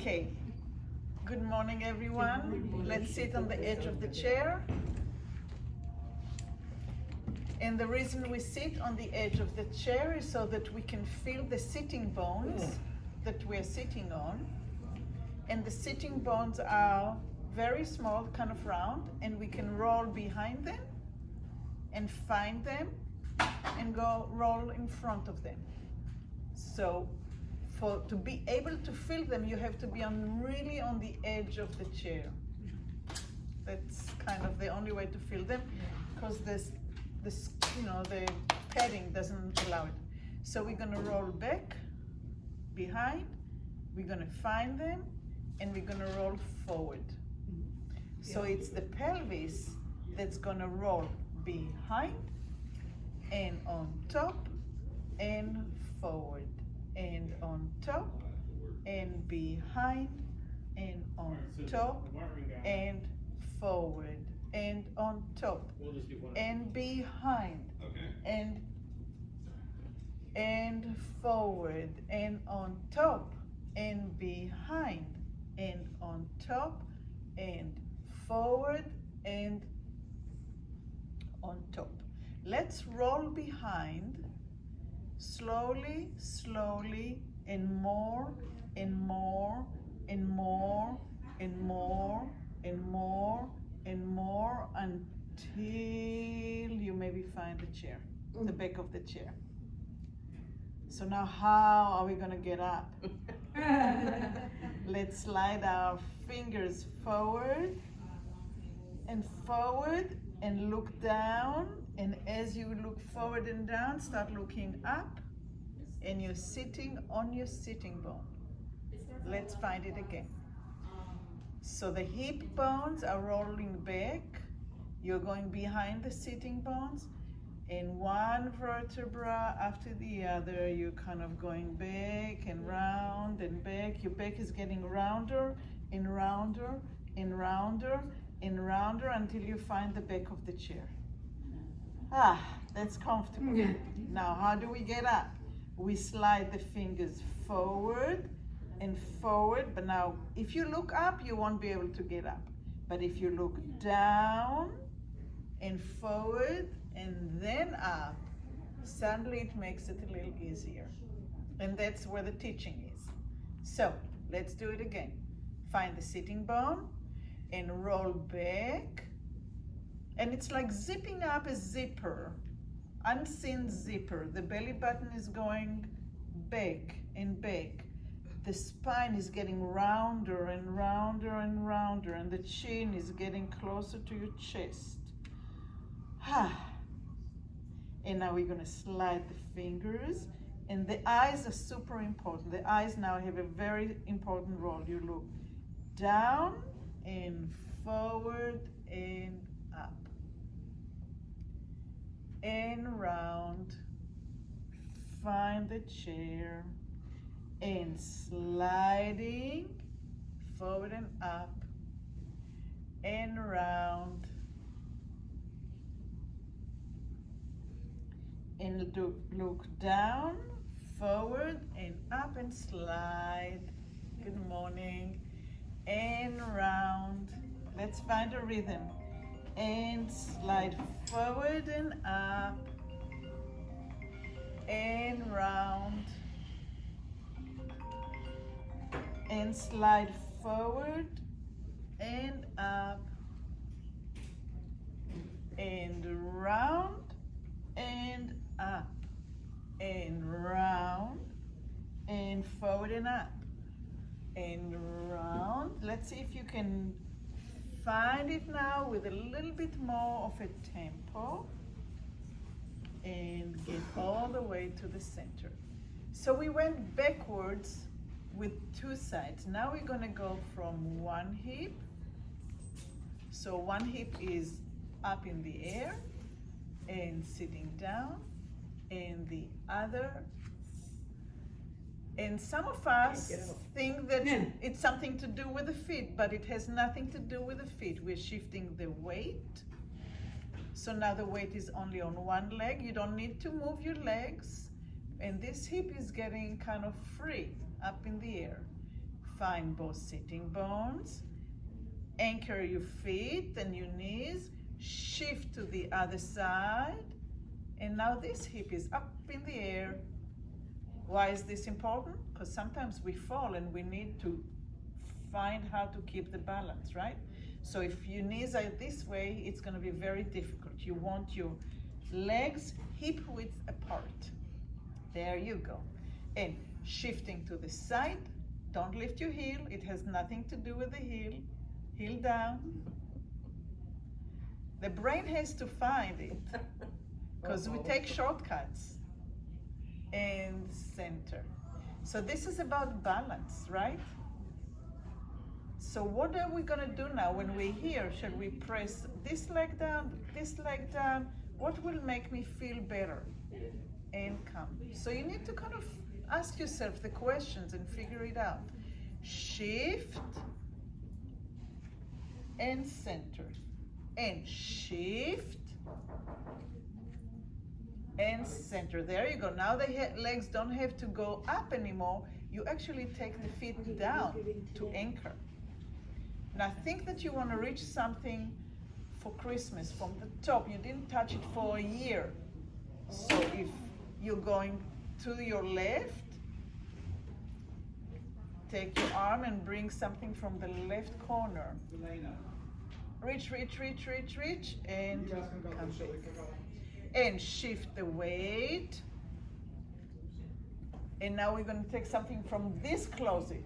Okay, good morning everyone. Let's sit on the edge of the chair. And the reason we sit on the edge of the chair is so that we can feel the sitting bones that we're sitting on. And the sitting bones are very small, kind of round, and we can roll behind them and find them and go roll in front of them. So to be able to feel them, you have to be really on the edge of the chair. That's kind of the only way to feel them, because the padding doesn't allow it. So we're gonna roll back, behind, we're gonna find them, and we're gonna roll forward. So it's the pelvis that's gonna roll behind and on top and forward and on top and behind and on top and forward and on top and behind and forward and on top and behind and on top and forward and on top. Let's roll behind slowly, slowly, and more and more and more and more and more and more until you maybe find the chair, the back of the chair. So now how are we gonna get up? Let's slide our fingers forward and look down. And as you look forward and down, start looking up, and you're sitting on your sitting bone. Let's find it again. So the hip bones are rolling back. You're going behind the sitting bones, and one vertebra after the other, you're kind of going back and round and back. Your back is getting rounder and rounder and rounder and rounder until you find the back of the chair. That's comfortable. Now, how do we get up? We slide the fingers forward and forward, but now if you look up, you won't be able to get up. But if you look down and forward and then up, suddenly it makes it a little easier. And that's where the teaching is. So let's do it again. Find the sitting bone and roll back. And it's like zipping up a zipper, unseen zipper. The belly button is going back and back. The spine is getting rounder and rounder and rounder, and the chin is getting closer to your chest. And now we're gonna slide the fingers, and the eyes are super important. The eyes now have a very important role. You look down and forward and up and round, find the chair, and sliding forward and up and round, and look down, forward and up and slide. Good morning. And round. Let's find a rhythm. And slide forward and up and round and slide forward and up and round and up and round and forward and up and round. Let's see if you can find it now with a little bit more of a tempo and get all the way to the center. So we went backwards with two sides. Now we're gonna go from one hip. So one hip is up in the air and sitting down, and the other. And some of us think that it's something to do with the feet, but it has nothing to do with the feet. We're shifting the weight. So now the weight is only on one leg. You don't need to move your legs. And this hip is getting kind of free, up in the air. Find both sitting bones. Anchor your feet and your knees. Shift to the other side. And now this hip is up in the air. Why is this important? Because sometimes we fall and we need to find how to keep the balance, right? So if your knees are this way, it's going to be very difficult. You want your legs hip width apart. There you go. And shifting to the side. Don't lift your heel. It has nothing to do with the heel. Heel down. The brain has to find it because we take shortcuts. And center. So this is about balance, right? So what are we gonna do now when we're here? Shall we press this leg down, this leg down? What will make me feel better? And come. So you need to kind of ask yourself the questions and figure it out. Shift and center. And shift and center. There you go. Now the legs don't have to go up anymore. You actually take the feet down to anchor. Now think that you want to reach something for Christmas from the top. You didn't touch it for a year. So if you're going to your left, take your arm and bring something from the left corner. Reach, reach, reach, reach, reach, and come back. And shift the weight. And now we're going to take something from this closet.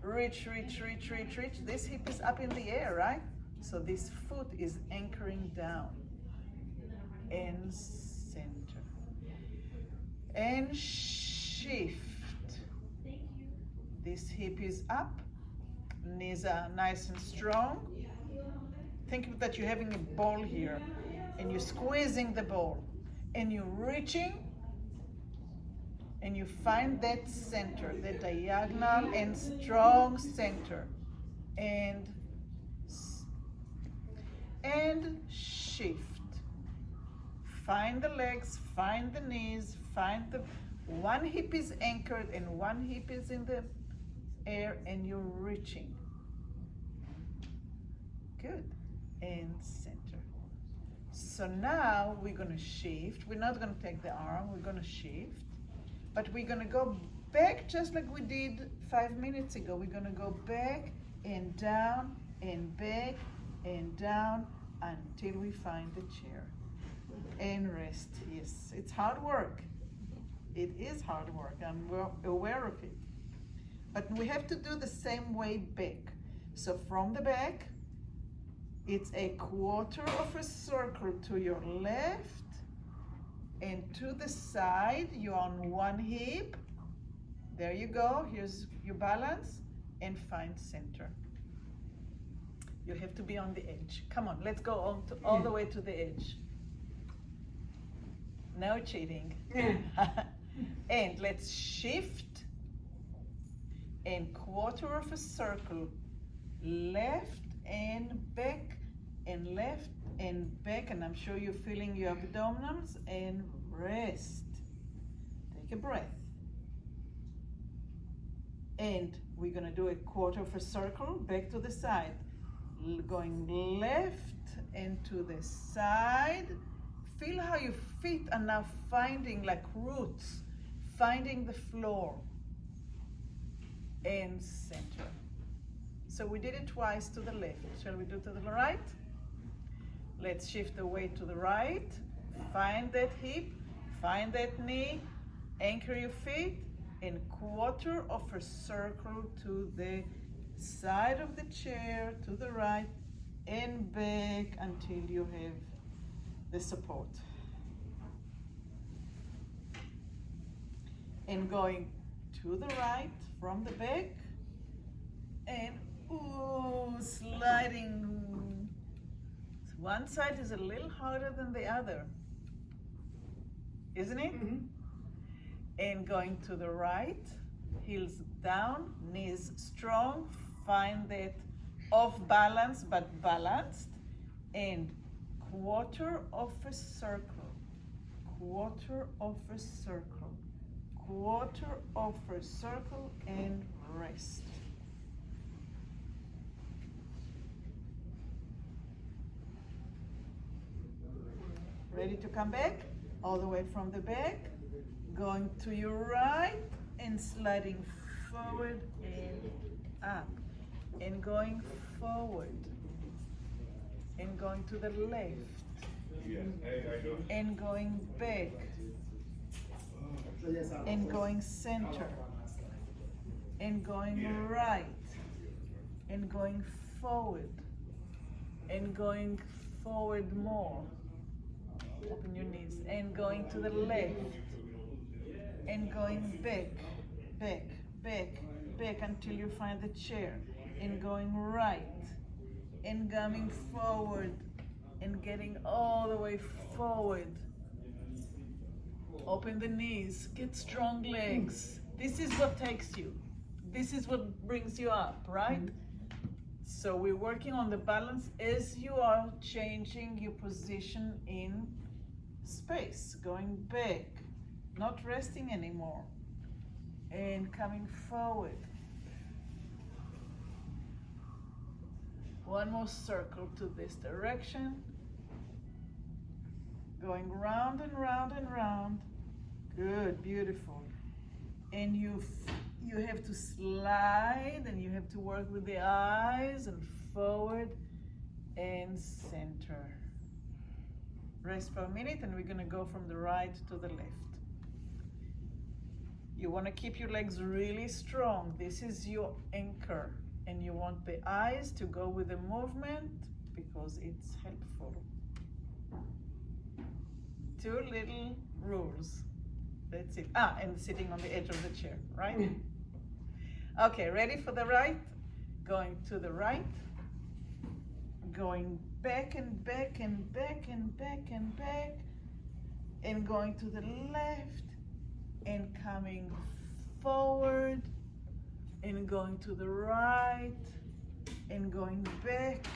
Reach, reach, reach, reach, reach. This hip is up in the air, right? So this foot is anchoring down. And center. And shift. This hip is up. Knees are nice and strong. Think that you're having a ball here. And you're squeezing the ball. And you're reaching. And you find that center, the diagonal and strong center. And shift. Find the legs, find the knees, find the one hip is anchored and one hip is in the air and you're reaching. Good. And center. So now we're going to shift. We're not going to take the arm, we're going to shift. But we're going to go back just like we did 5 minutes ago. We're going to go back and down and back and down until we find the chair. And rest. Yes, it's hard work. It is hard work. I'm aware of it. But we have to do the same way back. So from the back, it's a quarter of a circle to your left. And to the side, you're on one hip. There you go. Here's your balance. And find center. You have to be on the edge. Come on, let's go on to, all the way to the edge. No cheating. And let's shift. And quarter of a circle. Left and back and left and back, and I'm sure you're feeling your abdominals, and rest. Take a breath. And we're gonna do a quarter of a circle back to the side. Going left and to the side. Feel how your feet are now finding like roots, finding the floor. And center. So we did it twice to the left. Shall we do to the right? Let's shift the weight to the right. Find that hip, find that knee, anchor your feet, and quarter of a circle to the side of the chair, to the right, and back until you have the support. And going to the right from the back, and ooh, sliding. One side is a little harder than the other, isn't it? Mm-hmm. And going to the right, heels down, knees strong, find that off balance but balanced, and quarter of a circle, quarter of a circle, quarter of a circle, and rest. Ready to come back? All the way from the back. Going to your right and sliding forward and up. And going forward. And going to the left. And going back. And going center. And going right. And going forward. And going forward more. Open your knees. And going to the left. And going back, back, back, back until you find the chair. And going right. And coming forward. And getting all the way forward. Open the knees. Get strong legs. This is what takes you. This is what brings you up, right? So we're working on the balance as you are changing your position in space, going back, not resting anymore, and coming forward. One more circle to this direction, going round and round and round. Good, beautiful. And you have to slide, and you have to work with the eyes, and forward and center. Rest for a minute, and we're going to go from the right to the left. You want to keep your legs really strong. This is your anchor, and you want the eyes to go with the movement because it's helpful. 2 little rules. That's it. And sitting on the edge of the chair, right? Okay, ready for the right? Going to the right. Going back and back and back and back and back. And going to the left. And coming forward. And going to the right. And going back.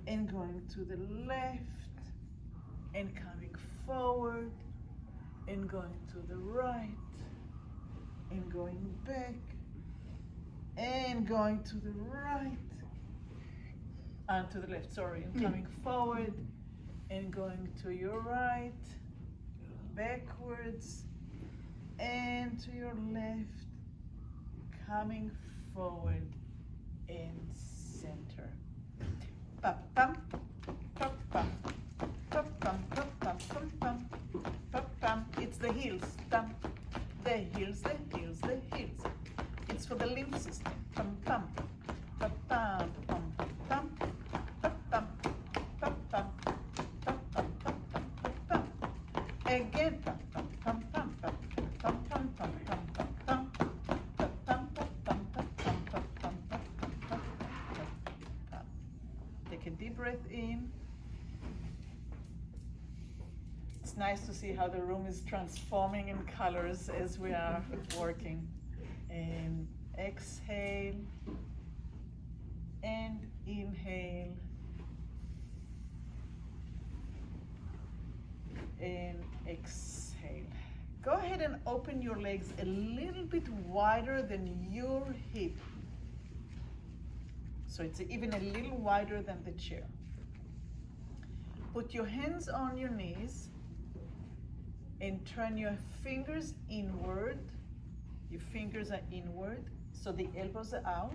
And going to the left. And coming forward. And going to the right. And going back. And going to the right. And to the left, sorry. And coming forward. And going to your right. Backwards. And to your left. Coming forward. And center. Pa-pam. Pa-pam. Pa-pam. Pa-pam. Pa-pam. Pa-pam. It's the heels. Pam. The heels, the heels, the heels. It's for the lymph system. Pam pam. Pam pam pam pam. Pam pam. Pam pam. Pam pam pam pam. Again. Pam pam pam pam pam. Pam pam pam pam pam pam. Pam pam pam pam pam pam pam pam pam. Take a deep breath in. It's nice to see how the room is transforming in colors as we are working. And exhale and inhale and exhale. Go ahead and open your legs a little bit wider than your hip. So it's even a little wider than the chair. Put your hands on your knees and turn your fingers inward. Your fingers are inward, so the elbows are out.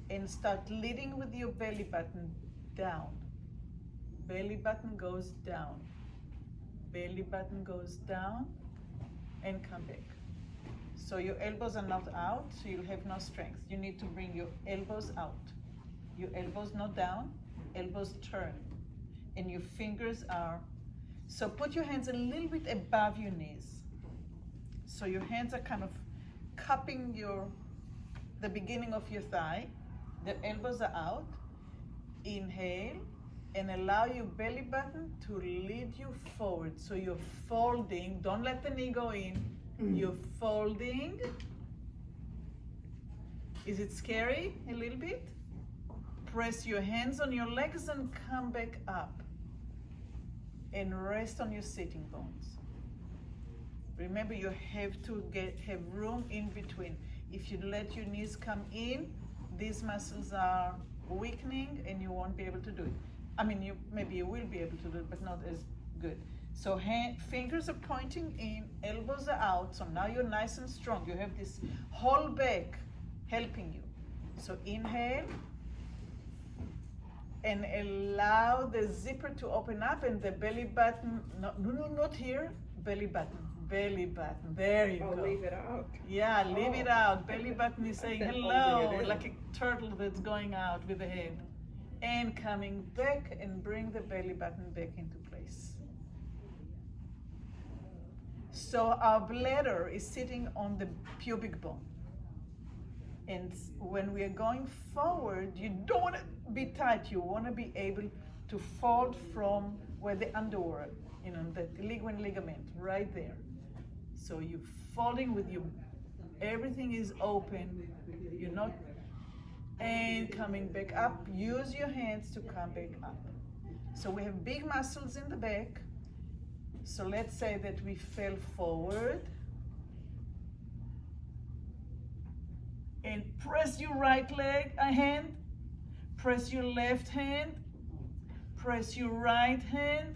And start leading with your belly button down. Belly button goes down. Belly button goes down and come back. So your elbows are not out, so you'll have no strength. You need to bring your elbows out. Your elbows not down, elbows turn. And your fingers are, so put your hands a little bit above your knees. So your hands are kind of cupping the beginning of your thigh. The elbows are out. Inhale and allow your belly button to lead you forward. So you're folding. Don't let the knee go in. You're folding. Is it scary a little bit? Press your hands on your legs and come back up. And rest on your sitting bones. Remember, you have to have room in between. If you let your knees come in, these muscles are weakening and you won't be able to do it. I mean, maybe you will be able to do it, but not as good. So fingers are pointing in, elbows are out. So now you're nice and strong. You have this whole back helping you. So inhale and allow the zipper to open up and the belly button, no, not here, belly button. Belly button, there you go. Leave it out. Yeah, leave it out. Belly button is saying hello, like a turtle that's going out with the head. And coming back and bring the belly button back into place. So our bladder is sitting on the pubic bone. And when we are going forward, you don't want to be tight. You want to be able to fold from where the underwear, the ligament ligament, right there. So you're folding with you, everything is open. You're not, and coming back up. Use your hands to come back up. So we have big muscles in the back. So let's say that we fell forward. And press your right hand, press your left hand, press your right hand,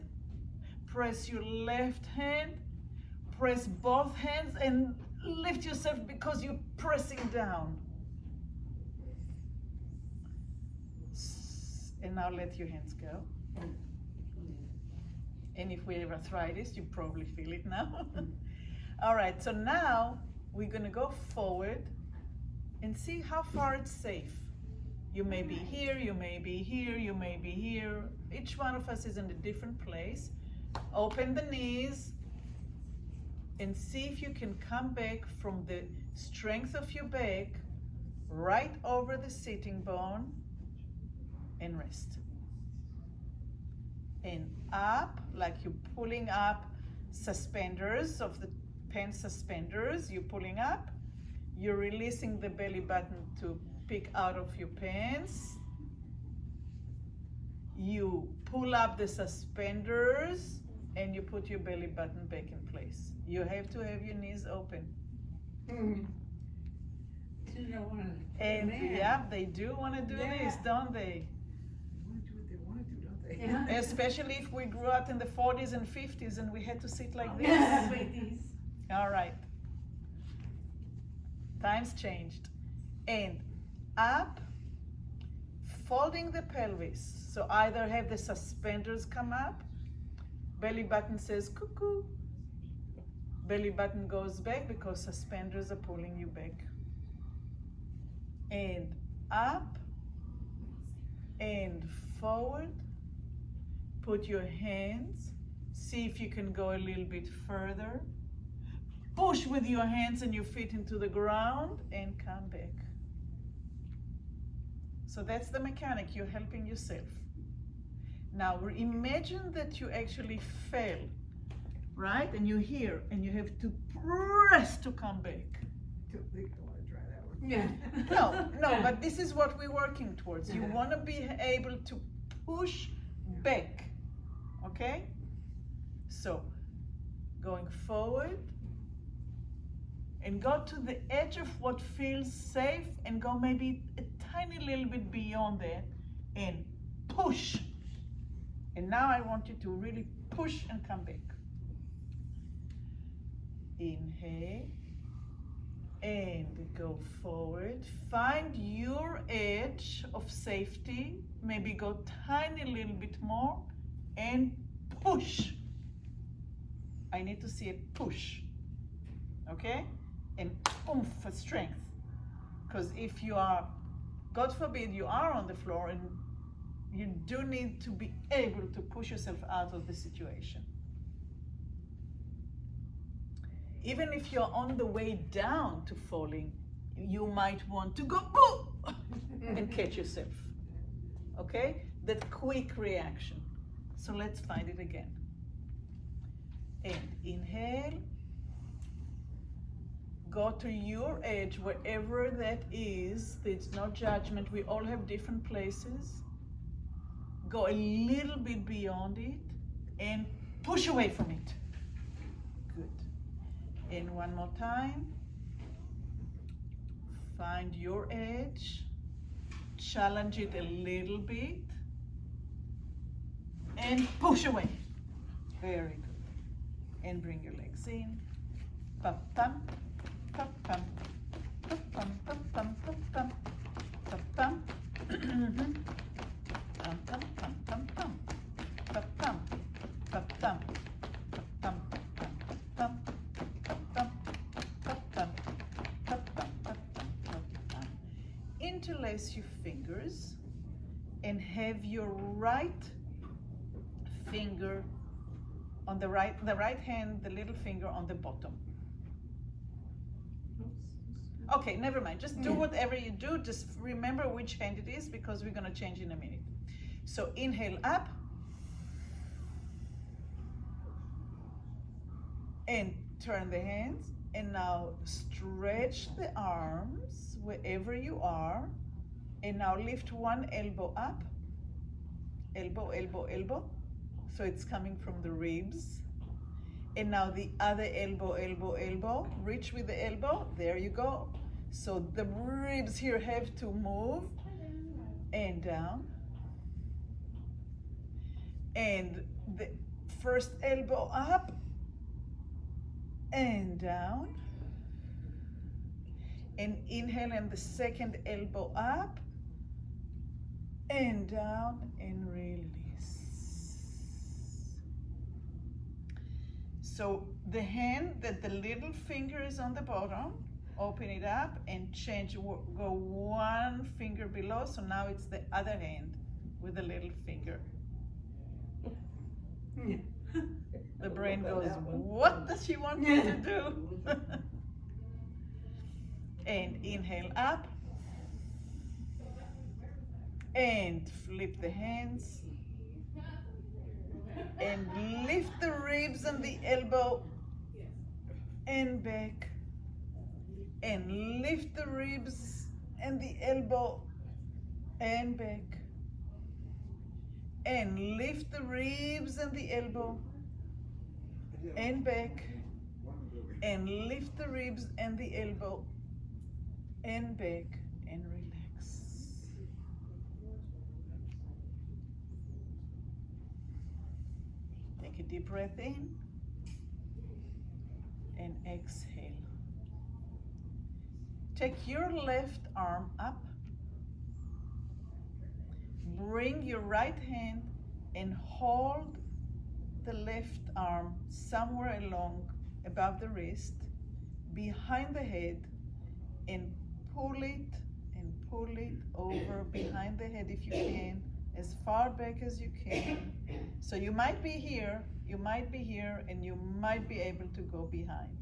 press your left hand, press both hands and lift yourself because you're pressing down. And now let your hands go. And if we have arthritis, you probably feel it now. All right, so now we're gonna go forward and see how far it's safe. You may be here, you may be here, you may be here. Each one of us is in a different place. Open the knees and see if you can come back from the strength of your back right over the sitting bone and rest. And up, like you're pulling up suspenders of the pants suspenders, you're pulling up. You're releasing the belly button to pick out of your pants. You pull up the suspenders and you put your belly button back in place. You have to have your knees open. And yeah, they do want to do this, don't they? They want to do, don't they? Yeah. Especially if we grew up in the 40s and 50s and we had to sit like this. All right. Times changed. And up, folding the pelvis. So either have the suspenders come up, belly button says cuckoo, belly button goes back because suspenders are pulling you back. And up and forward. Put your hands, see if you can go a little bit further. Push with your hands and your feet into the ground and come back. So that's the mechanic, you're helping yourself. Now imagine that you actually fell, right? And you're here and you have to press to come back. They don't want to try that one. Yeah. No, but this is what we're working towards. You want to be able to push back, okay? So going forward, and go to the edge of what feels safe and go maybe a tiny little bit beyond that and push. And now I want you to really push and come back. Inhale and go forward. Find your edge of safety. Maybe go tiny little bit more and push. I need to see a push, okay? And oomph for strength. Because if you are, God forbid, you are on the floor and you do need to be able to push yourself out of the situation. Even if you're on the way down to falling, you might want to go boo and catch yourself, okay? That quick reaction. So let's find it again. And inhale. Go to your edge, wherever that is. There's no judgment. We all have different places. Go a little bit beyond it and push away from it. Good. And one more time. Find your edge. Challenge it a little bit. And push away. Very good. And bring your legs in. Pa-pum, pa-pum, pa-pum, pa-pum, pa-pum, pa-pum. Pum, pum, pum, pum, pa-pum, pa-pum, pa-pum, pa-pum, pa-pum, pa-pum, pa-pum, pa-pum. Interlace your fingers and have your right finger on the right hand, the little finger on the bottom. Okay, never mind. Just do whatever you do. Just remember which hand it is because we're gonna change in a minute. So inhale up and turn the hands, and now stretch the arms wherever you are, and now lift one elbow up, elbow, elbow, elbow, so it's coming from the ribs, and now the other elbow, elbow, elbow, reach with the elbow, there you go. So the ribs here have to move, and down, and the first elbow up, and down, and inhale, and the second elbow up, and down, and release. So the hand that the little finger is on the bottom, open it up and change, go one finger below, so now it's the other hand with the little finger. The brain goes, what does she want me to do? And inhale up, and flip the hands, and lift the ribs and the elbow, and back, and lift the ribs and the elbow, and back, and lift the ribs and the elbow, and back, and lift the ribs and the elbow, and back, and relax. Take a deep breath in and exhale. Take your left arm up, bring your right hand and hold the left arm somewhere along above the wrist, behind the head, and pull it over behind the head if you can, as far back as you can. So you might be here, and you might be able to go behind.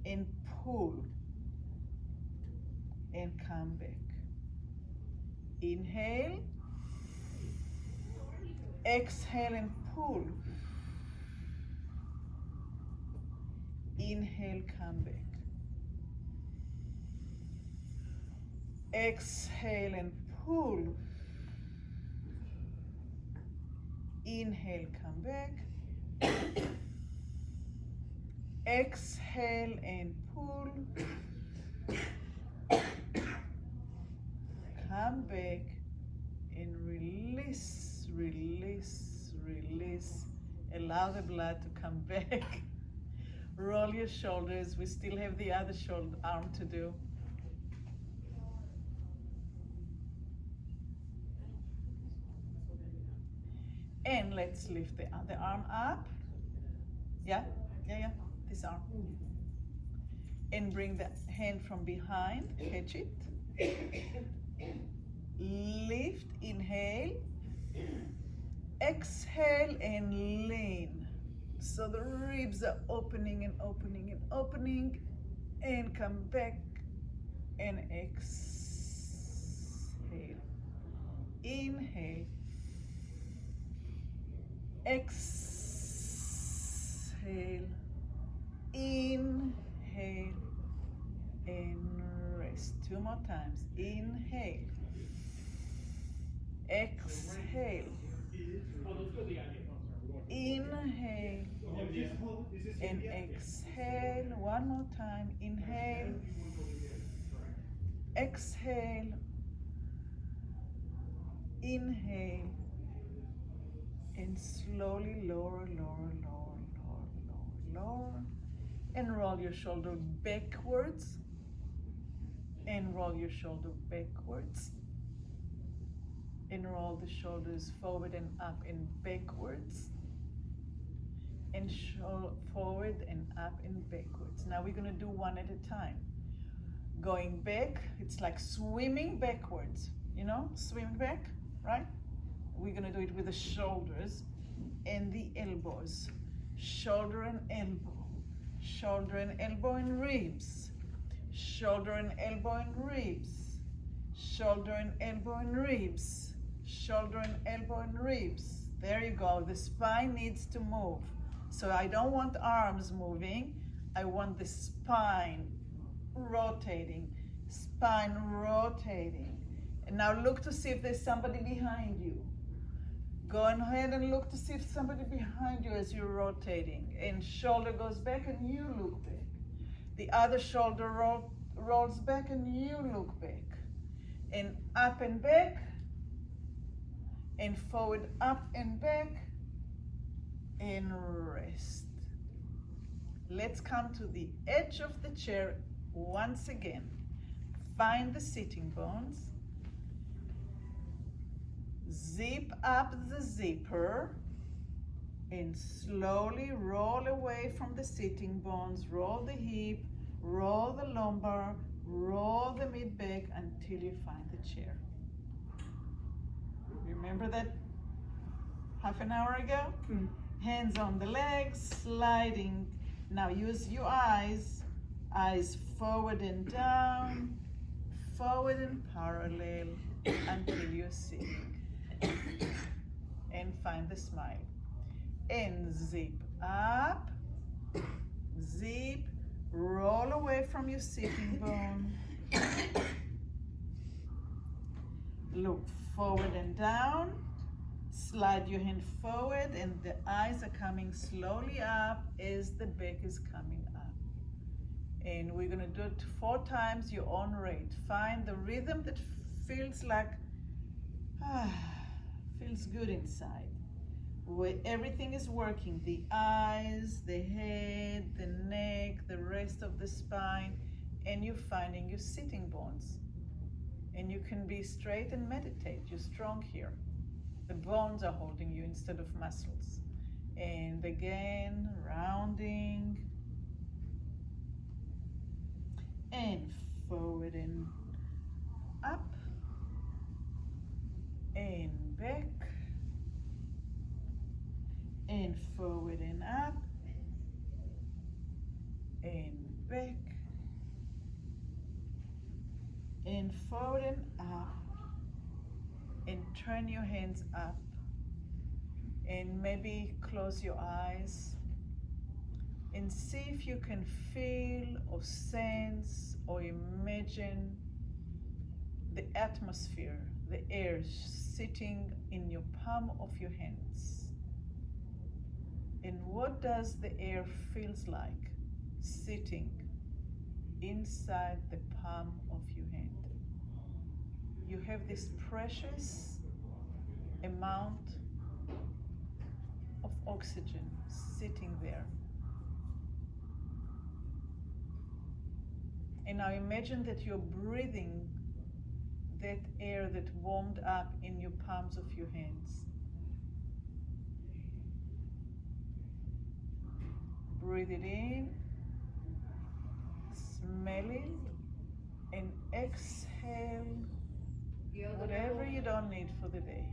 And pull, and come back. Inhale, exhale and pull. Inhale, come back. Exhale and pull. Inhale, come back. Exhale and pull. Come back and release, release, release. Allow the blood to come back. Roll your shoulders. We still have the other shoulder arm to do. And let's lift the other arm up. Yeah, this arm. And bring the hand from behind, catch it. Lift, inhale. Exhale and lean. So the ribs are opening and opening and opening. And come back and exhale. Inhale. Exhale, inhale, and rest. Two more times. Inhale, exhale, inhale, and exhale. One more time. Inhale, exhale, inhale, And slowly lower, lower, lower, lower, lower, lower. And roll your shoulder backwards. And roll your shoulder backwards. And roll the shoulders forward and up and backwards. And forward and up and backwards. Now we're gonna do one at a time. Going back, it's like swimming backwards. You know, swim back, right? We're gonna do it with the shoulders and the elbows. Shoulder and elbow. Shoulder and elbow and ribs. Shoulder and elbow and ribs. Shoulder and elbow and ribs. Shoulder and elbow and ribs. There you go. The spine needs to move. So I don't want arms moving. I want the spine rotating. Spine rotating. And now look to see if there's somebody behind you. Go ahead and look to see if somebody behind you as you're rotating. And shoulder goes back and you look back. The other shoulder rolls back and you look back. And up and back. And forward, up and back. And rest. Let's come to the edge of the chair once again. Find the sitting bones. Zip up the zipper and slowly roll away from the sitting bones. Roll the hip, roll the lumbar, roll the mid back until you find the chair. Remember that half an hour ago? Hands on the legs, sliding. Now use your eyes forward and down, forward and parallel until you're sitting. And find the smile. And zip up, zip, roll away from your sitting bone. Look forward and down. Slide your hand forward and the eyes are coming slowly up as the back is coming up. And we're gonna do it 4 times your own rate. Find the rhythm that feels like, feels good inside. Where everything is working, the eyes, the head, the neck, the rest of the spine, and you're finding your sitting bones. And you can be straight and meditate. You're strong here. The bones are holding you instead of muscles. And again, rounding. And forward and up. And back. And forward and up. And back. And forward and up. And turn your hands up. And maybe close your eyes. And see if you can feel or sense or imagine the atmosphere, the air sitting in your palm of your hands. And what does the air feels like sitting inside the palm of your hand? You have this precious amount of oxygen sitting there. And now imagine that you're breathing that air that warmed up in your palms of your hands. Breathe it in, smell it, and exhale whatever you don't need for the day.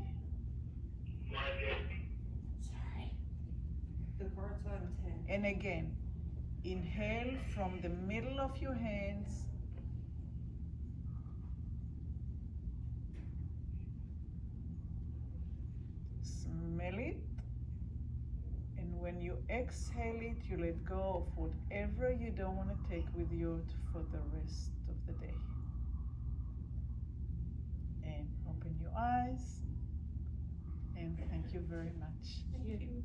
Sorry. The bird's on 10. And again, inhale from the middle of your hands. Smell it. And when you exhale it, you let go of whatever you don't want to take with you for the rest of the day. And open your eyes. And thank you very much. Thank you.